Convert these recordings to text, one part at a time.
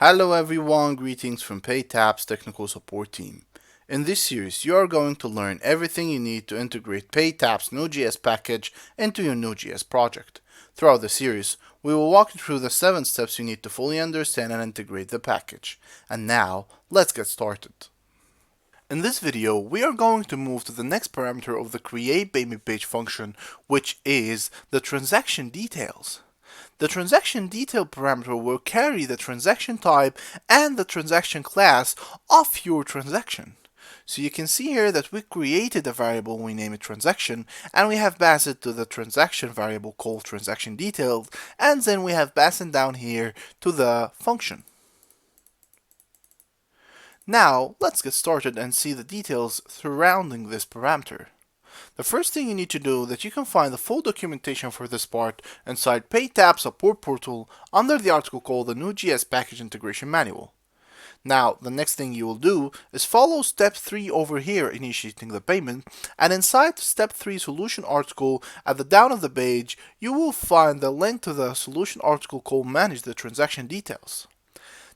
Hello everyone, greetings from PayTap's technical support team. In this series, you are going to learn everything you need to integrate PayTap's Node.js package into your Node.js project. Throughout the series, we will walk you through the 7 steps you need to fully understand and integrate the package. And now, let's get started. In this video, we are going to move to the next parameter of the createPaymentPage function, which is the transaction details. The transaction detail parameter will carry the transaction type and the transaction class of your transaction. So you can see here that we created a variable, we name it transaction, and we have passed it to the transaction variable called transaction details, and then we have passed it down here to the function. Now, let's get started and see the details surrounding this parameter. The first thing you need to do is that you can find the full documentation for this part inside PayTap support portal under the article called the Node.js package integration manual. Now, the next thing you will do is follow step 3 over here, initiating the payment, and inside step 3 solution article at the down of the page, you will find the link to the solution article called manage the transaction details.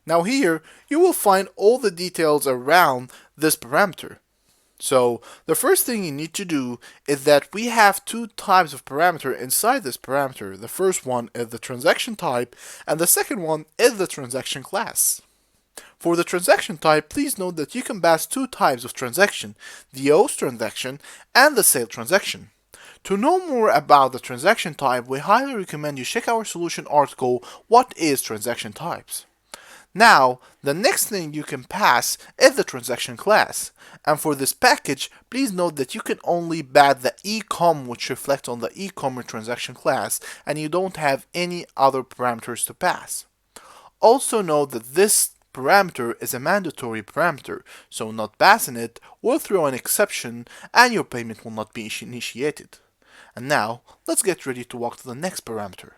Now here, you will find all the details around this parameter. So the first thing you need to do is that we have two types of parameter inside this parameter. The first one is the transaction type, and the second one is the transaction class. For the transaction type, please note that you can pass two types of transaction, the host transaction and the sale transaction. To know more about the transaction type, we highly recommend you check our solution article, What is Transaction Types? Now, the next thing you can pass is the transaction class. And for this package, please note that you can only pass the ecom, which reflects on the e-commerce transaction class, and you don't have any other parameters to pass. Also note that this parameter is a mandatory parameter, so not passing it will throw an exception and your payment will not be initiated. And now, let's get ready to walk to the next parameter.